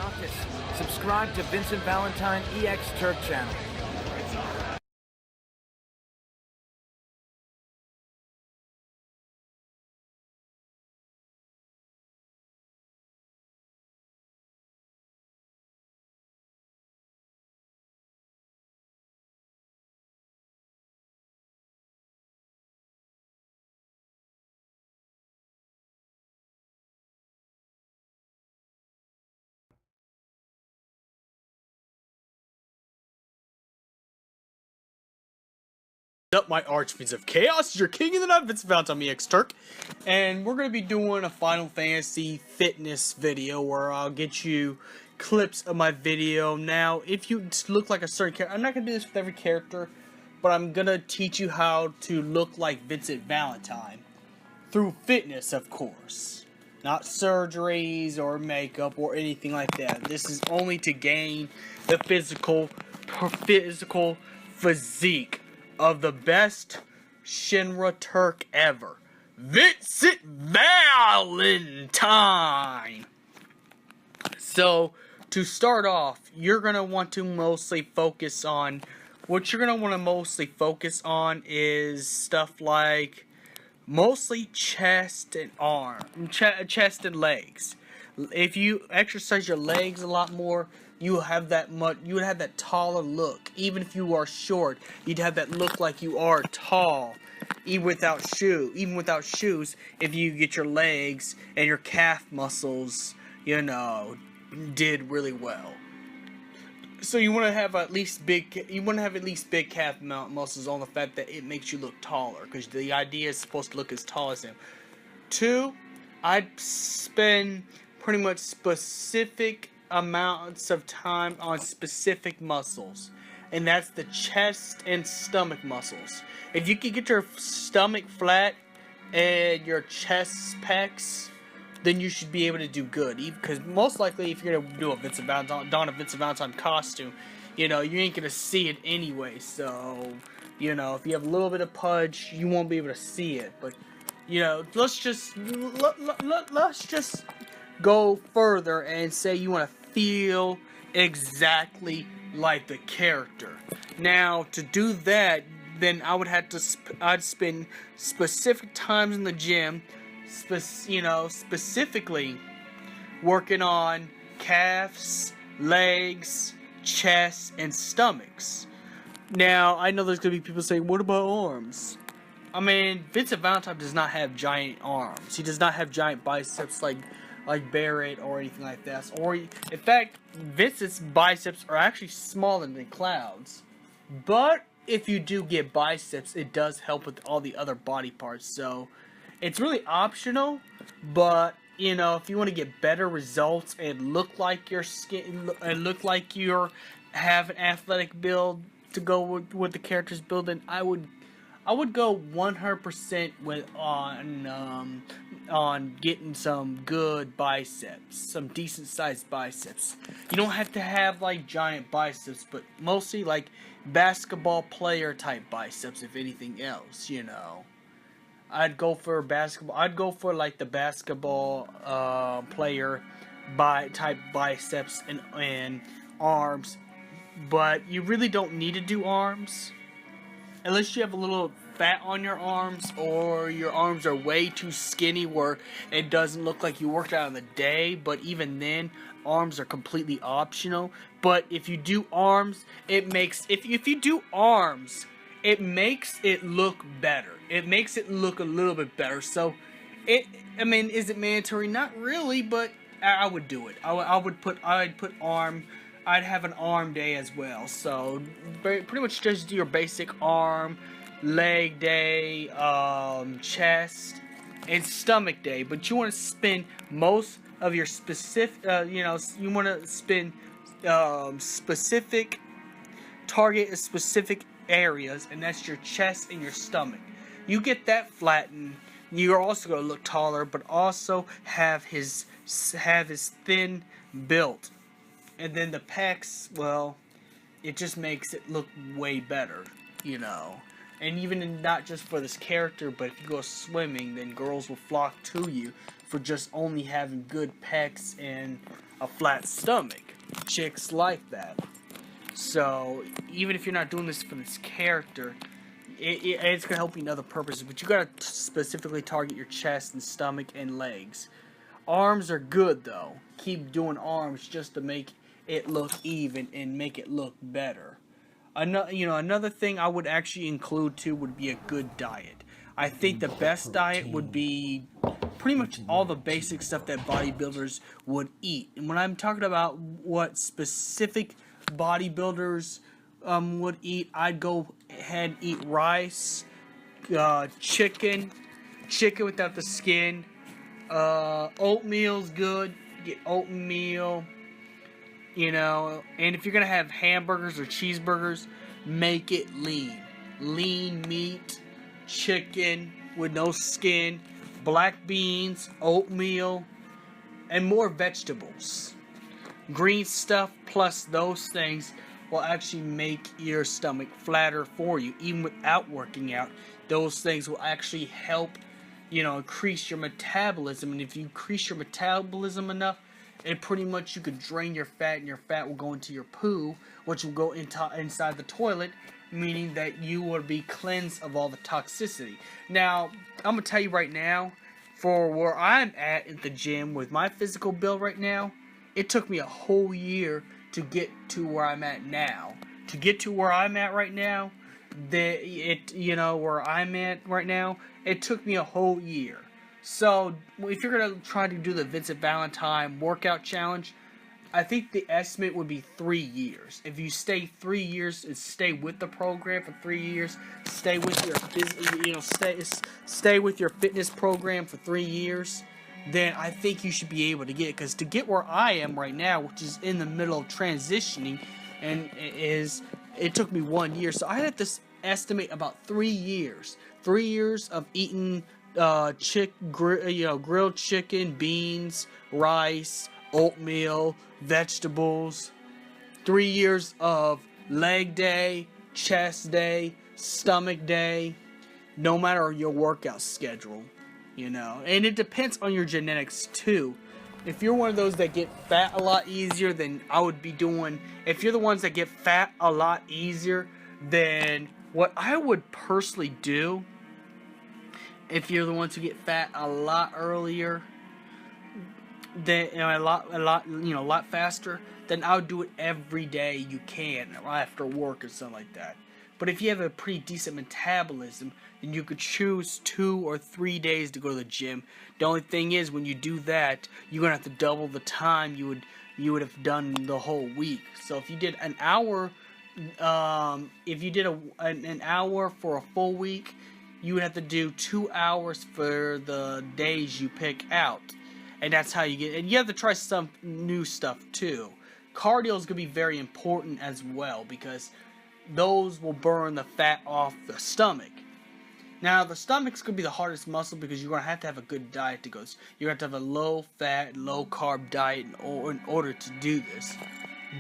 Raucous. Subscribe to Vincent Valentine EX Turk channel. Up, my archfiends of chaos, your king of the night, Vincent Valentine's EX Turk, and we're going to be doing a Final Fantasy fitness video where I'll get you clips of my video. Now, if you look like a certain character, I'm not going to do this with every character, but I'm going to teach you how to look like Vincent Valentine through fitness, of course. Not surgeries or makeup or anything like that. This is only to gain the physical physique of the best Shinra Turk ever, Vincent Valentine. So, to start off, you're going to want to mostly focus on, is stuff like, mostly chest and chest and legs. If you exercise your legs a lot more, you would have that taller look. Even if you are short, you'd have that look like you are tall. Even without shoes, if you get your legs and your calf muscles, did really well. So you want to have at least big calf muscles on the fact that it makes you look taller, because the idea is supposed to look as tall as him. 2, I'd spend pretty much specific amounts of time on specific muscles, and that's the chest and stomach muscles. If you can get your stomach flat and your chest pecs, then you should be able to do good. Because most likely, if you're gonna do a Vincent Valentine costume, you ain't gonna see it anyway. So, if you have a little bit of pudge, you won't be able to see it. But, let's just go further and say you want to feel exactly like the character. Now, to do that, then I'd spend specific times in the gym, specifically working on calves, legs, chest, and stomachs. Now, I know there's gonna be people saying, "What about arms?" I mean, Vincent Valentine does not have giant arms. He does not have giant biceps like Barrett or anything like that. Or, in fact, Vincent's biceps are actually smaller than Cloud's. But if you do get biceps, it does help with all the other body parts. So, it's really optional. But, if you want to get better results and look like your skin, and look like you have an athletic build to go with what the character's building, I would go 100% on getting some good biceps, some decent sized biceps. You don't have to have like giant biceps, but mostly like basketball player type biceps, if anything else. I'd go for like the basketball player type biceps and arms, but you really don't need to do arms. Unless you have a little fat on your arms, or your arms are way too skinny where it doesn't look like you worked out in the day. But even then, arms are completely optional. But if you do arms, it makes it look better. It makes it look a little bit better. So, is it mandatory? Not really, but I would do it. I'd have an arm day as well. So, pretty much just do your basic arm, leg day, chest, and stomach day. But you want to spend most of your specific, target specific areas, and that's your chest and your stomach. You get that flattened, you're also going to look taller, but also have his thin build. And then the pecs, well, it just makes it look way better, And even not just for this character, but if you go swimming, then girls will flock to you for just only having good pecs and a flat stomach. Chicks like that. So even if you're not doing this for this character, it's gonna help you in other purposes. But you gotta specifically target your chest and stomach and legs. Arms are good though. Keep doing arms just to make it look even and make it look better. Another thing I would actually include too would be a good diet. I think the best diet would be pretty much all the basic stuff that bodybuilders would eat. And when I'm talking about what specific bodybuilders would eat, I'd go ahead and eat rice, chicken without the skin. Oatmeal's good. Get oatmeal. And if you're gonna have hamburgers or cheeseburgers, make it lean. Lean meat, chicken with no skin, black beans, oatmeal, and more vegetables. Green stuff plus those things will actually make your stomach flatter for you. Even without working out, those things will actually help, increase your metabolism. And if you increase your metabolism enough, and pretty much you could drain your fat, and your fat will go into your poo, which will go inside the toilet, meaning that you will be cleansed of all the toxicity. Now, I'm going to tell you right now, for where I'm at the gym with my physical build right now, it took me a whole year to get to where I'm at now. To get to where I'm at right now, where I'm at right now, it took me a whole year. So, if you're going to try to do the Vincent Valentine workout challenge, I think the estimate would be 3 years. If you stay 3 years and stay with the program for 3 years, stay with your fitness program for 3 years, then I think you should be able to get it. Because to get where I am right now, which is in the middle of transitioning, it took me 1 year. So I had to estimate about 3 years. 3 years of eating grilled chicken, beans, rice, oatmeal, vegetables. 3 years of leg day, chest day, stomach day, no matter your workout schedule, and it depends on your genetics too. If you're one of those that get fat a lot easier, then I would be doing, if you're the ones that get fat a lot easier, then what I would personally do, if you're the ones who get fat a lot earlier, then a lot faster, then I would do it every day you can after work or something like that. But if you have a pretty decent metabolism, then you could choose 2 or 3 days to go to the gym. The only thing is, when you do that, you're gonna have to double the time you would have done the whole week. So if you did an hour, an hour for a full week, you would have to do 2 hours for the days you pick out. And that's how you get, and you have to try some new stuff too. Cardio is going to be very important as well, because those will burn the fat off the stomach. Now, the stomach's going to be the hardest muscle, because you're going to have a good diet to go. You're going to have a low fat, low carb diet in order to do this.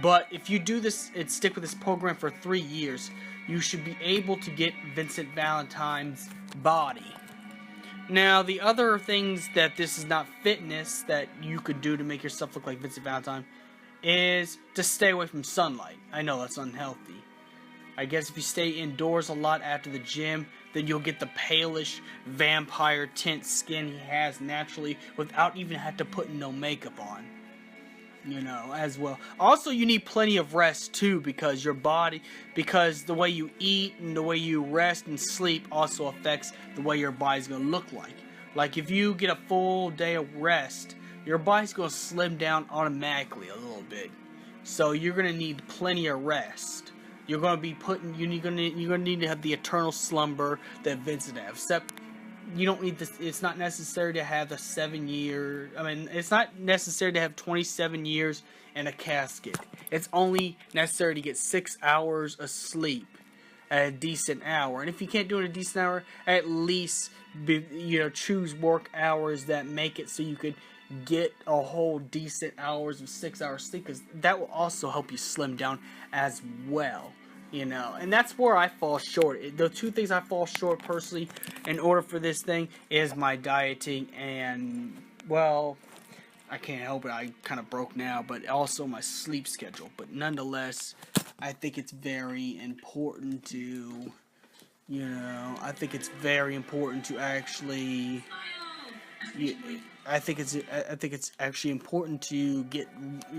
But if you do this and stick with this program for 3 years, you should be able to get Vincent Valentine's body. Now, the other things that this is not fitness that you could do to make yourself look like Vincent Valentine is to stay away from sunlight. I know that's unhealthy. I guess if you stay indoors a lot after the gym, then you'll get the palish vampire tint skin he has naturally without even having to put no makeup on. As well. Also, you need plenty of rest too, because the way you eat and the way you rest and sleep also affects the way your body's going to look like. Like, if you get a full day of rest, your body's going to slim down automatically a little bit. So you're going to need plenty of rest. You're going to be you're going to need to have the eternal slumber that Vincent has. Except, you don't need this. It's not necessary to have the 7 year. It's not necessary to have 27 years in a casket. It's only necessary to get 6 hours of sleep at a decent hour. And if you can't do it at a decent hour, at least choose work hours that make it so you could get a whole decent hours of 6 hours sleep, because that will also help you slim down as well. And that's where I fall short. The two things I fall short personally in order for this thing is my dieting and well, I can't help it, I kind of broke now, but also my sleep schedule. But nonetheless, I think it's very important to, I think it's very important to actually, I think it's actually important to get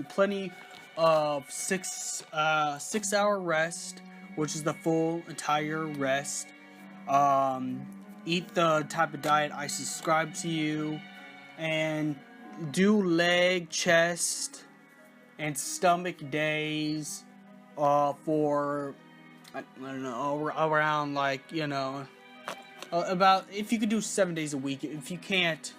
plenty of 6-hour rest, which is the full entire rest. Eat the type of diet I subscribe to you, and do leg, chest, and stomach days for, I don't know, around like, about, if you could do 7 days a week. If you can't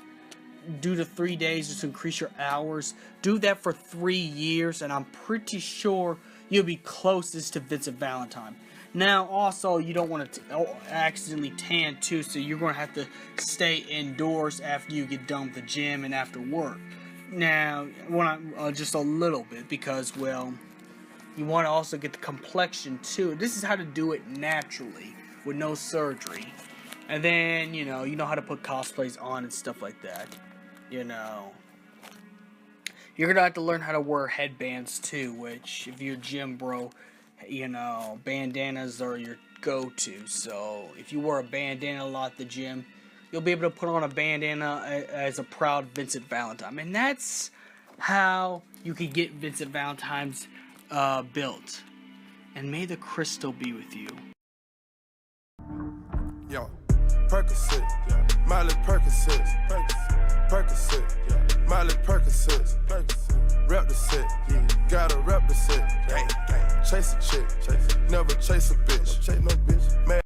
do the 3 days, just increase your hours. Do that for 3 years, and I'm pretty sure you'll be closest to Vincent Valentine. Now, also, you don't want to accidentally tan too, so you're going to have to stay indoors after you get done with the gym and after work. Now, just a little bit, because, well, you want to also get the complexion too. This is how to do it naturally with no surgery. And then, you know how to put cosplays on and stuff like that. You're gonna have to learn how to wear headbands too, which, if you're a gym bro, bandanas are your go-to. So if you wear a bandana a lot at the gym, you'll be able to put on a bandana as a proud Vincent Valentine. And that's how you can get Vincent Valentine's built. And may the crystal be with you. Yo, Percocet, yeah. Miley Percocet, Percocet, yeah. Miley Percocet, rep the set, yeah. Gotta rep the set, gang, gang. Chase a chick, never chase a bitch, chase no bitch, man.